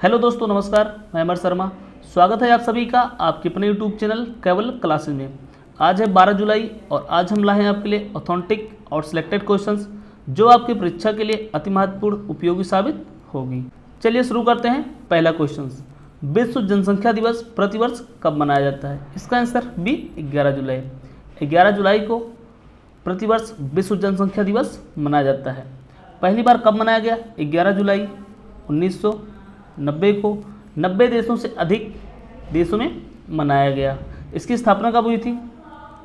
Hello दोस्तों, नमस्कार। मैं अमर शर्मा। स्वागत है आप सभी का आपके अपने यूट्यूब चैनल केवल क्लासेज में। आज है 12 जुलाई और आज हम लाए हैं आपके लिए ऑथेंटिक और सिलेक्टेड क्वेश्चंस जो आपकी परीक्षा के लिए अति महत्वपूर्ण उपयोगी साबित होगी। चलिए शुरू करते हैं। पहला क्वेश्चन, विश्व जनसंख्या दिवस प्रतिवर्ष कब मनाया जाता है? इसका आंसर बी 11 जुलाई। 11 जुलाई को प्रतिवर्ष विश्व जनसंख्या दिवस मनाया जाता है। पहली बार कब मनाया गया? 11 जुलाई 1990 को 90 देशों से अधिक देशों में मनाया गया। इसकी स्थापना कब हुई थी?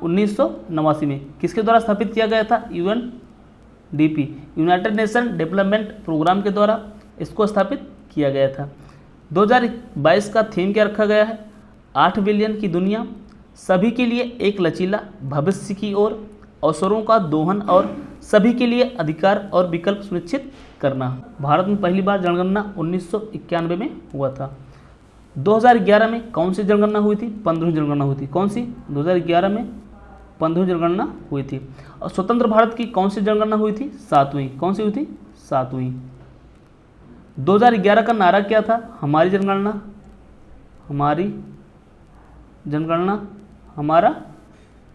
1989 में। किसके द्वारा स्थापित किया गया था? UNDP, United Nation Development Programme के द्वारा इसको स्थापित किया गया था। 2022 का थीम क्या रखा गया है? 8 बिलियन की दुनिया, सभी के लिए एक लचीला भविष्य की ओर, अवसरों का दोहन और सभी के लिए अधिकार और विकल्प सुनिश्चित करना। भारत में पहली बार जनगणना 1991 में हुआ था। 2011 में कौन सी जनगणना हुई थी? 15वीं जनगणना हुई थी। कौन सी? 2011 में 15वीं जनगणना हुई थी। और स्वतंत्र भारत की कौन सी जनगणना हुई थी? 7वीं। कौन सी हुई थी? 7वीं। 2011 का नारा क्या था? हमारी जनगणना, हमारी जनगणना हमारा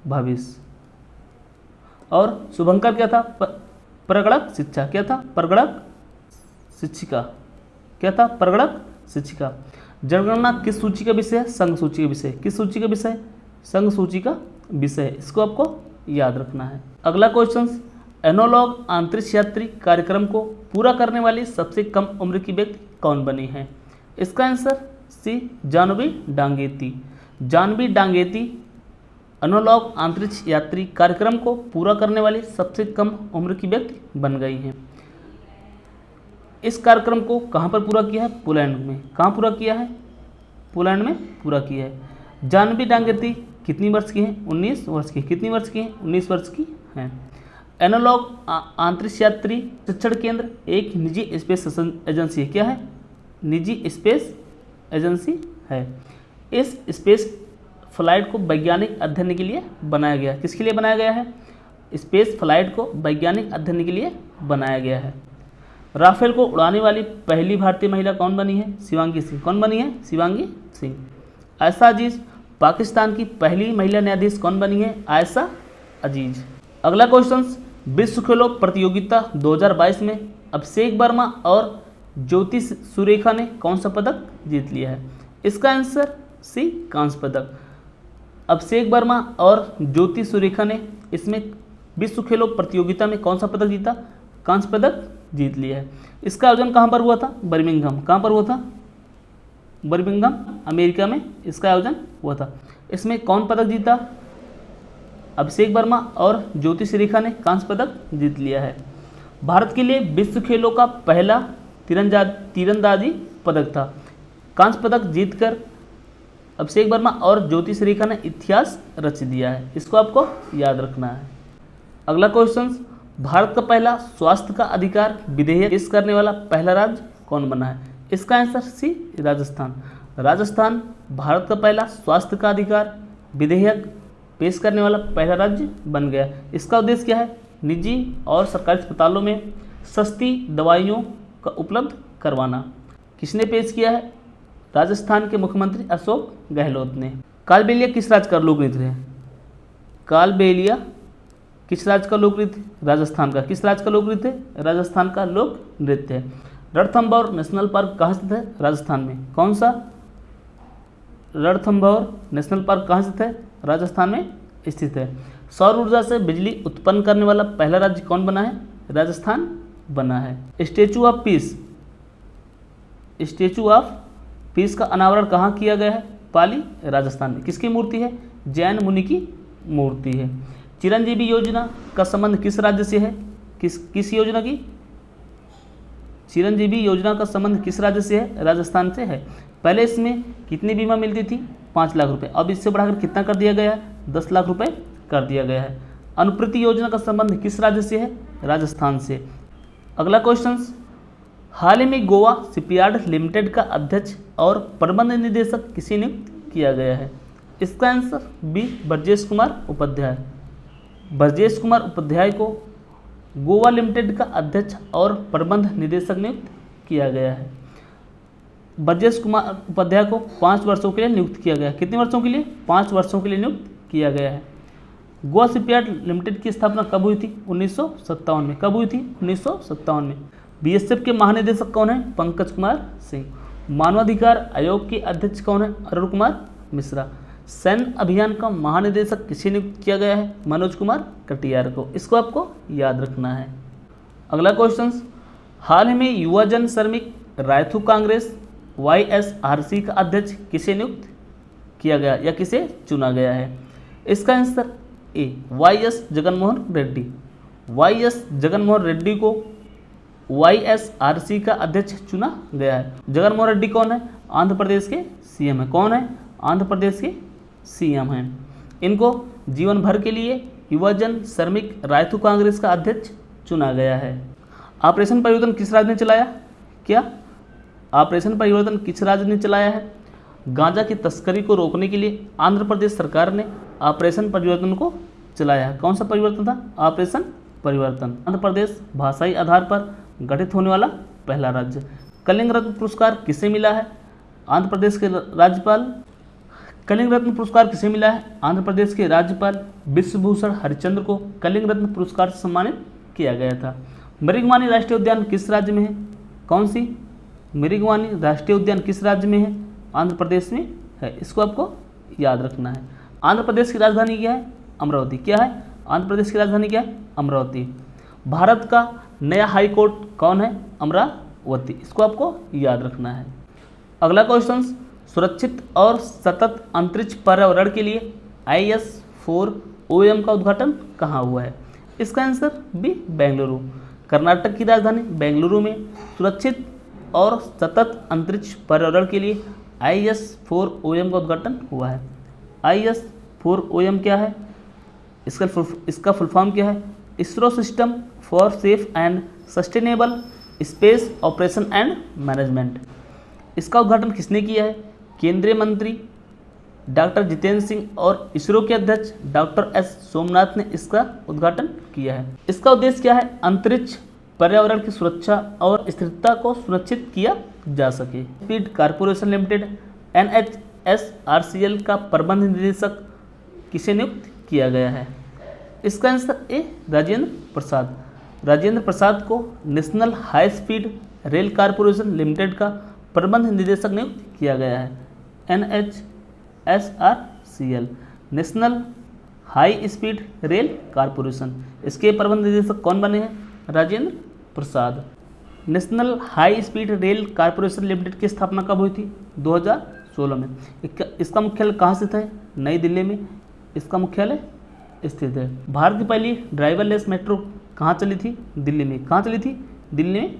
भविष्य। और शुभंकर क्या था? प्रगणक शिक्षा। क्या था? प्रगणक शिक्षिका। क्या था? प्रगणक शिक्षिका। जनगणना किस सूची का विषय है? संघ सूची का विषय। किस सूची का विषय? संघ सूची का विषय। इसको आपको याद रखना है। अगला क्वेश्चन, एनोलॉग अंतरिक्ष यात्री कार्यक्रम को पूरा करने वाली सबसे कम उम्र की व्यक्ति कौन बनी है? इसका answer C Jahnavi Dangeti. Jahnavi Dangeti analog अंतरिक्ष यात्री कार्यक्रम को पूरा करने वाली सबसे कम उम्र की व्यक्ति बन गई हैं। इस कार्यक्रम को कहाँ पर पूरा किया है? पोलैंड में। कहाँ पूरा किया है? पोलैंड में पूरा किया है। जानवी डांगेती कितनी वर्ष की हैं? 19 वर्ष की। कितनी वर्ष की हैं? 19 वर्ष की हैं। एनोलॉग अंतरिक्ष यात्री शिक्षण केंद्र एक निजी स्पेस एजेंसी है। क्या है? निजी स्पेस एजेंसी है। इस स्पेस फ्लाइट को वैज्ञानिक अध्ययन के लिए बनाया गया। किसके लिए बनाया गया है? स्पेस फ्लाइट को वैज्ञानिक अध्ययन के लिए बनाया गया है। राफेल को उड़ाने वाली पहली भारतीय महिला कौन बनी है? शिवांगी सिंह। कौन बनी है? शिवांगी सिंह। आयशा अजीज पाकिस्तान की पहली महिला न्यायाधीश कौन बनी है? आयशा अजीज। अगला क्वेश्चन, विश्व खेलों प्रतियोगिता 2022 में अभिषेक वर्मा और ज्योति सुरेखा ने कौन सा पदक जीत लिया है? इसका आंसर सी कांस्य पदक। अभिषेक वर्मा और ज्योति सुरेखा ने इसमें विश्व खेलों प्रतियोगिता में कौन सा पदक जीता? कांस्य पदक जीत लिया है। इसका आयोजन कहाँ पर हुआ था? बर्मिंघम। कहाँ पर हुआ था? बर्मिंघम, अमेरिका में इसका आयोजन हुआ था। इसमें कौन पदक जीता? अभिषेक वर्मा और ज्योति सुरेखा ने कांस्य पदक जीत लिया है। भारत के लिए विश्व खेलों का पहला तीरंदाजी पदक था। कांस्य पदक जीतकर अभिषेक वर्मा और ज्योति सुरेखा ने इतिहास रच दिया है। इसको आपको याद रखना है। अगला क्वेश्चन, भारत का पहला स्वास्थ्य का अधिकार विधेयक पेश करने वाला पहला राज्य कौन बना है? इसका आंसर सी राजस्थान। राजस्थान भारत का पहला स्वास्थ्य का अधिकार विधेयक पेश करने वाला पहला राज्य बन गया। इसका उद्देश्य क्या है? निजी और सरकारी अस्पतालों में सस्ती दवाइयों का उपलब्ध करवाना। किसने पेश किया है? राजस्थान के मुख्यमंत्री अशोक गहलोत ने। कालबेलिया किस राज्य का लोक नृत्य है? कालबेलिया किस राज्य का लोक नृत्य? राजस्थान का। किस राज्य का लोक नृत्य? राजस्थान का लोक नृत्य है। रणथंभौर नेशनल पार्क कहाँ स्थित है? राजस्थान में। कौन सा? रणथंभौर नेशनल पार्क कहाँ स्थित है? राजस्थान में स्थित है। सौर ऊर्जा से बिजली उत्पन्न करने वाला पहला राज्य कौन बना है? राजस्थान बना है। Statue of peace, statue of peace का अनावरण कहाँ किया गया है? पाली, राजस्थान में। किसकी मूर्ति है? जैन मुनि की मूर्ति है। चिरंजीवी योजना का संबंध किस राज्य से है? किस योजना की? चिरंजीवी योजना का संबंध किस राज्य से है? राजस्थान से है। पहले इसमें कितनी बीमा मिलती थी? 5 लाख रुपए। अब इससे बढ़ाकर कितना कर दिया गया है? 10 लाख रुपए कर दिया गया है। अनुप्रति योजना का संबंध किस राज्य से है? राजस्थान से। अगला क्वेश्चन, हाल ही में गोवा शिपयार्ड लिमिटेड का अध्यक्ष और प्रबंध निदेशक किसे नियुक्त किया गया है? इसका आंसर बी ब्रजेश कुमार उपाध्याय। ब्रजेश कुमार उपाध्याय को गोवा लिमिटेड का अध्यक्ष और प्रबंध निदेशक नियुक्त किया गया है। ब्रजेश कुमार उपाध्याय को 5 वर्षों के लिए नियुक्त किया गया। कितने वर्षों के लिए? 5 वर्षों के लिए नियुक्त किया गया है। गोवा शिपयार्ड लिमिटेड की स्थापना कब हुई थी? 1957 में। कब हुई थी? 1957 में। बीएसएफ के महानिदेशक कौन है? पंकज कुमार सिंह। मानवाधिकार आयोग के अध्यक्ष कौन है? अरुण कुमार मिश्रा। सैन्य अभियान का महानिदेशक किसे नियुक्त किया गया है? मनोज कुमार कटियार को। इसको आपको याद रखना है। अगला क्वेश्चन, हाल ही में युवा जन श्रमिक रायथू कांग्रेस YSRC का अध्यक्ष किसे नियुक्त किया गया या किसे चुना गया है? इसका आंसर ए YS जगनमोहन रेड्डी। YS जगनमोहन रेड्डी को YSRC का अध्यक्ष चुना गया है। जगनमोहन रेड्डी कौन है? आंध्र प्रदेश के सीएम है। कौन है? आंध्र प्रदेश के सीएम हैं। इनको जीवन भर के लिए युवा जन श्रमिक रायथू कांग्रेस का अध्यक्ष चुना गया है। ऑपरेशन परिवर्तन किस राज्य ने चलाया? क्या ऑपरेशन परिवर्तन किस राज्य ने चलाया है? गांजा की तस्करी को रोकने के लिए आंध्र प्रदेश सरकार ने ऑपरेशन परिवर्तन को चलाया है। कौन सा परिवर्तन था? ऑपरेशन परिवर्तन। आंध्र प्रदेश भाषाई आधार पर गठित होने वाला पहला राज्य। कलिंग रत्न पुरस्कार किसे मिला है? आंध्र प्रदेश के राज्यपाल। कलिंग रत्न पुरस्कार किसे मिला है? आंध्र प्रदेश के राज्यपाल विश्वभूषण हरिचंद्र को कलिंग रत्न पुरस्कार से सम्मानित किया गया था। मृगवानी राष्ट्रीय उद्यान किस राज्य में है? कौन सी? मृगवानी राष्ट्रीय उद्यान किस राज्य में है? आंध्र प्रदेश में है। इसको आपको याद रखना है। आंध्र प्रदेश की राजधानी क्या है? अमरावती। क्या है? आंध्र प्रदेश की राजधानी क्या है? अमरावती। भारत का नया हाई कोर्ट कौन है? अमरावती। इसको आपको याद रखना है। अगला क्वेश्चन, सुरक्षित और सतत अंतरिक्ष पर्यावरण के लिए IS-4OM का उद्घाटन कहाँ हुआ है? इसका आंसर बी बेंगलुरु। कर्नाटक की राजधानी बेंगलुरु में सुरक्षित और सतत अंतरिक्ष पर्यावरण के लिए IS-4OM का उद्घाटन हुआ है। IS-4OM क्या है? इसका फुल फॉर्म क्या है? ISRO system for safe and sustainable space operation and management. इसका उद्घाटन किसने किया है? केंद्रीय मंत्री डॉक्टर जितेंद्र सिंह और इसरो के अध्यक्ष डॉक्टर S सोमनाथ ने इसका उद्घाटन किया है। इसका उद्देश्य क्या है? अंतरिक्ष पर्यावरण की सुरक्षा और स्थिरता को सुनिश्चित किया जा सके। स्पीड कॉर्पोरेशन लिमिटेड NHSRCL का प्रबंध निदेशक किसे नियुक्त किया गया है? इसका आंसर ए राजेंद्र प्रसाद। राजेंद्र प्रसाद को national high speed rail corporation limited का प्रबंध निदेशक नियुक्त किया गया है। NHSRCL national high speed rail corporation, इसके प्रबंध निदेशक कौन बने हैं? Rajendra Prasad. National high speed rail corporation limited की स्थापना कब हुई थी? 2016 में। इसका मुख्यालय कहाँ स्थित है? नई दिल्ली में इसका मुख्यालय स्थित है। भारत की पहली ड्राइवरलेस मेट्रो कहाँ चली थी? दिल्ली में। कहाँ चली थी? दिल्ली में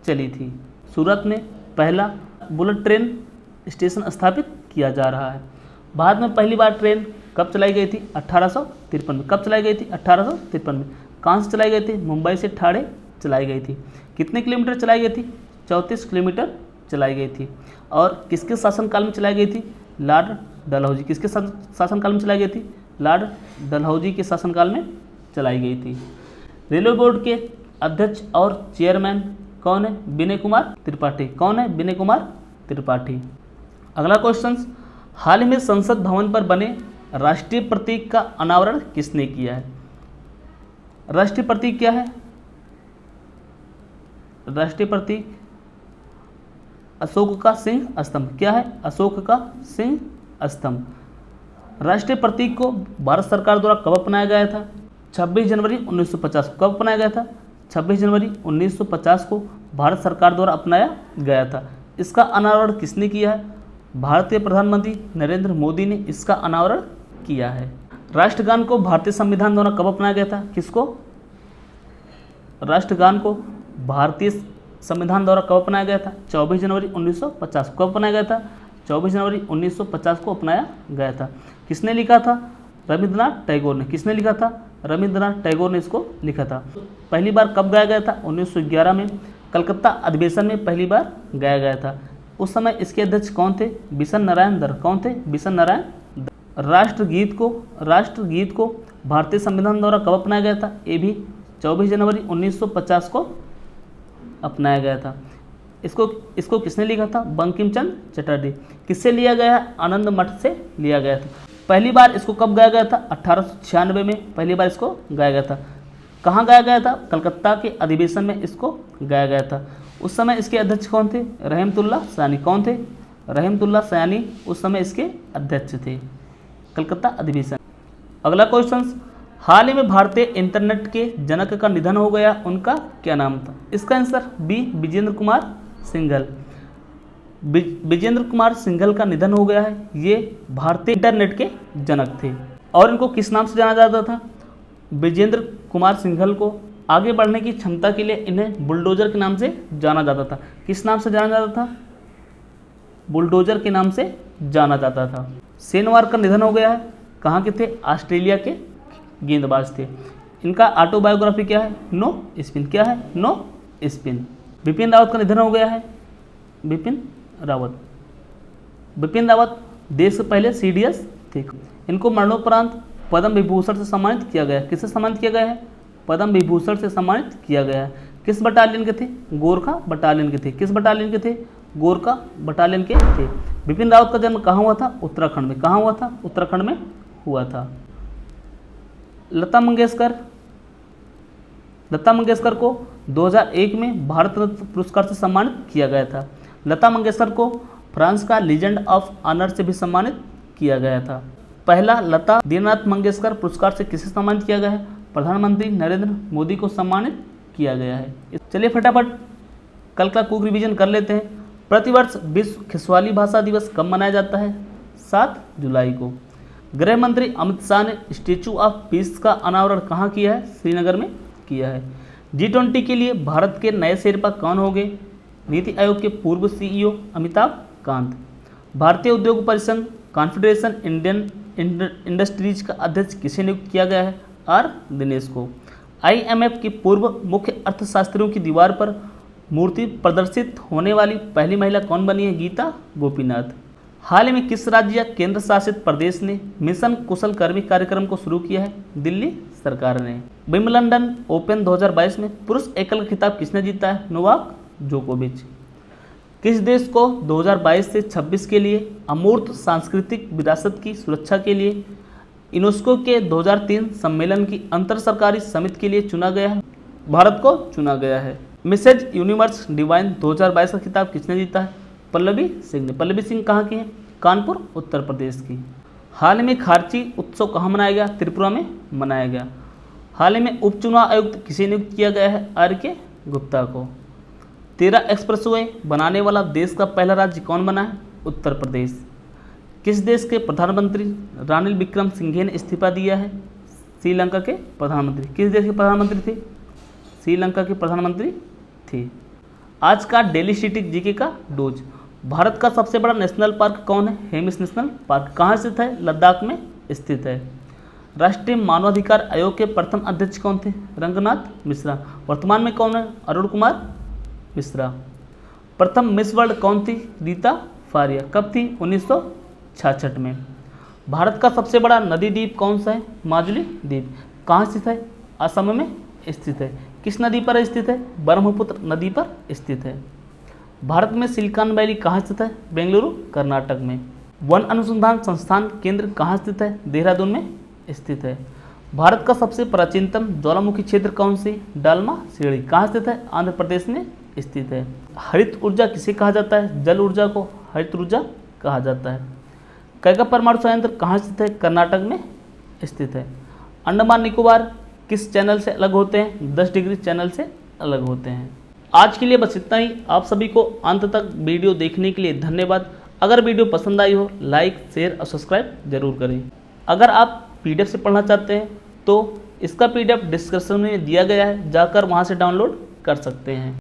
चली थी। सूरत में पहला बुलेट ट्रेन स्टेशन स्थापित किया जा रहा है। भारत में पहली बार ट्रेन कब चलाई गई थी? 1853 में। कब चलाई गई थी? 1853 में। कहाँ से चलाई गई थी? मुंबई से ठाणे चलाई गई थी। कितने किलोमीटर चलाई गई थी? 34 किलोमीटर चलाई गई थी। और किसके शासनकाल में चलाई गई थी? लॉर्ड डलहौजी। किसके शासनकाल में चलाई गई थी? लॉर्ड डलहौजी के शासनकाल में चलाई गई थी। रेलवे बोर्ड के अध्यक्ष और चेयरमैन कौन है? विनय कुमार त्रिपाठी। कौन है? विनय कुमार त्रिपाठी। अगला क्वेश्चन, हाल ही में संसद भवन पर बने राष्ट्रीय प्रतीक का अनावरण किसने किया है? राष्ट्रीय प्रतीक क्या है? राष्ट्रीय प्रतीक अशोक का सिंह स्तंभ। क्या है? अशोक का सिंह स्तंभ। राष्ट्रीय प्रतीक को भारत सरकार द्वारा कब अपनाया गया था? 26 जनवरी 1950। कब अपनाया गया था? 26 जनवरी 1950 को भारत सरकार द्वारा अपनाया गया था। इसका अनावरण किसने किया है? भारतीय प्रधानमंत्री नरेंद्र मोदी ने इसका अनावरण किया है। राष्ट्रगान को भारतीय संविधान द्वारा कब अपनाया गया था? किसको? राष्ट्रगान को भारतीय संविधान द्वारा कब अपनाया गया था? 24 जनवरी 1950। कब अपनाया गया था? 24 जनवरी 1950 को अपनाया गया था। किसने लिखा था? रविंद्रनाथ टैगोर ने। किसने लिखा था? रविंद्रनाथ टैगोर ने इसको लिखा था। पहली बार कब गाया गया था? 1911 में कलकत्ता अधिवेशन में पहली बार गाया गया था। उस समय इसके अध्यक्ष कौन थे? बिशन नारायण दर। कौन थे? बिशन नारायण दर। राष्ट्रगीत को भारतीय संविधान द्वारा कब अपनाया गया था? ये भी 24 जनवरी 1950 को अपनाया गया था। इसको किसने लिखा था? बंकिम चंद्र चटर्जी। किससे लिया गया है? आनंद मठ से लिया गया था। पहली बार इसको कब गाया गया था? 1896 में पहली बार इसको गाया गया था। कहाँ गाया गया था? कलकत्ता के अधिवेशन में इसको गाया गया था। उस समय इसके अध्यक्ष कौन थे? रहमतुल्लाह सैनी। कौन थे? रहमतुल्लाह सैनी उस समय इसके अध्यक्ष थे, कलकत्ता अधिवेशन। अगला क्वेश्चन, हाल ही में भारतीय इंटरनेट के जनक का निधन हो गया, उनका क्या नाम था? इसका आंसर बी, विजेंद्र कुमार सिंघल। विजेंद्र कुमार सिंघल का निधन हो गया है। ये भारतीय इंटरनेट के जनक थे। और इनको किस नाम से जाना जाता था? विजेंद्र कुमार सिंघल को आगे बढ़ने की क्षमता के लिए इन्हें बुलडोजर के नाम से जाना जाता था। किस नाम से जाना जाता था? बुलडोजर के नाम से जाना जाता था। सेनवार का निधन हो गया है। कहाँ के थे? ऑस्ट्रेलिया के गेंदबाज थे। इनका ऑटोबायोग्राफी क्या है? No spin. क्या है? No spin. बिपिन रावत का निधन हो गया है। बिपिन रावत देश के पहले CDS थे। इनको मरणोपरांत पद्म विभूषण से सम्मानित किया गया। किससे सम्मानित किया गया है? पद्म विभूषण से सम्मानित किया गया है। किस बटालियन के थे? गोरखा बटालियन के थे। किस बटालियन के थे? गोरखा बटालियन के थे। बिपिन रावत का जन्म कहाँ हुआ था? उत्तराखंड में। कहाँ हुआ था? उत्तराखंड में हुआ था। लता मंगेशकर को 2001 में भारत रत्न पुरस्कार से सम्मानित किया गया था। लता मंगेशकर को फ्रांस का लीजेंड ऑफ ऑनर से भी सम्मानित किया गया था। पहला लता दीननाथ मंगेशकर पुरस्कार से किसे सम्मानित किया गया है? प्रधानमंत्री नरेंद्र मोदी को सम्मानित किया गया है। चलिए फटाफट कल का क्विक रिवीजन कर लेते हैं। प्रतिवर्ष विश्व खिसवाली भाषा दिवस कब मनाया जाता है? 7 जुलाई को। गृह मंत्री अमित शाह ने स्टैचू ऑफ पीस का अनावरण कहाँ किया है? श्रीनगर में किया है। G20 के लिए भारत के नए शेरपा कौन होंगे? नीति आयोग के पूर्व CEO अमिताभ कांत। भारतीय उद्योग परिसंघ कॉन्फेडरेशन इंडियन इंडस्ट्रीज का अध्यक्ष किसे नियुक्त किया गया है? R दिनेश को। IMF की पूर्व मुख्य अर्थशास्त्रियों की दीवार पर मूर्ति प्रदर्शित होने वाली पहली महिला कौन बनी है? गीता गोपीनाथ। हाल ही में किस राज्य या केंद्र शासित प्रदेश ने मिशन कुशल कर्मी कार्यक्रम को शुरू किया है? दिल्ली सरकार ने। विंबलडन ओपन 2022 में पुरुष एकल खिताब किसने जीता है? नोवाक जोकोविच। किस देश को 2022 से 26 के लिए अमूर्त सांस्कृतिक विरासत की सुरक्षा के लिए यूनेस्को के 2003 सम्मेलन की अंतर सरकारी समिति के लिए चुना गया है? भारत को चुना गया है। मिसेज यूनिवर्स डिवाइन 2022 का खिताब किसने जीता है? पल्लवी सिंह ने। पल्लवी सिंह कहाँ की है? कानपुर उत्तर प्रदेश की। हाल ही में खारची उत्सव कहाँ मनाया गया? त्रिपुरा में मनाया गया। हाल ही में उपचुनाव आयुक्त किसे नियुक्त किया गया है? RK गुप्ता को। 13 एक्सप्रेसवे बनाने वाला देश का पहला राज्य कौन बना है? उत्तर प्रदेश। किस देश के प्रधानमंत्री रानिल विक्रमसिंघे ने इस्तीफा दिया है? श्रीलंका के प्रधानमंत्री। किस देश के प्रधानमंत्री थे? श्रीलंका के प्रधानमंत्री थे। आज का डेली स्टैटिक जीके का डोज। भारत का सबसे बड़ा नेशनल पार्क कौन है? Hemis national park. कहाँ स्थित है? लद्दाख में स्थित है। राष्ट्रीय मानवाधिकार आयोग के प्रथम अध्यक्ष कौन थे? रंगनाथ मिश्रा। वर्तमान में कौन है? अरुण कुमार मिश्रा। प्रथम मिस वर्ल्ड कौन थी? रीता फारिया। कब थी? 1966 में। भारत का सबसे बड़ा नदी द्वीप कौन सा है? माजुली द्वीप। कहाँ स्थित है? असम में स्थित है। किस नदी पर स्थित है? ब्रह्मपुत्र नदी पर स्थित है। भारत में सिलिकॉन वैली कहाँ स्थित है? बेंगलुरु कर्नाटक में। वन अनुसंधान संस्थान केंद्र कहाँ स्थित है? देहरादून में स्थित है। भारत का सबसे प्राचीनतम ज्वालामुखी क्षेत्र कौन सी? डालमा सीढ़ी। कहाँ स्थित है? आंध्र प्रदेश में स्थित है। हरित ऊर्जा किसे कहा जाता है? जल ऊर्जा को हरित ऊर्जा कहा जाता है। कैगा परमाणु संयंत्र कहाँ स्थित है? कर्नाटक में स्थित है। अंडमान निकोबार किस चैनल से अलग होते हैं? 10 डिग्री चैनल से अलग होते हैं। आज के लिए बस इतना ही। आप सभी को अंत तक वीडियो देखने के लिए धन्यवाद। अगर वीडियो पसंद आई हो लाइक शेयर और सब्सक्राइब जरूर करें। अगर आप PDF से पढ़ना चाहते हैं तो इसका PDF डिस्क्रिप्शन में दिया गया है, जाकर वहां से डाउनलोड कर सकते हैं।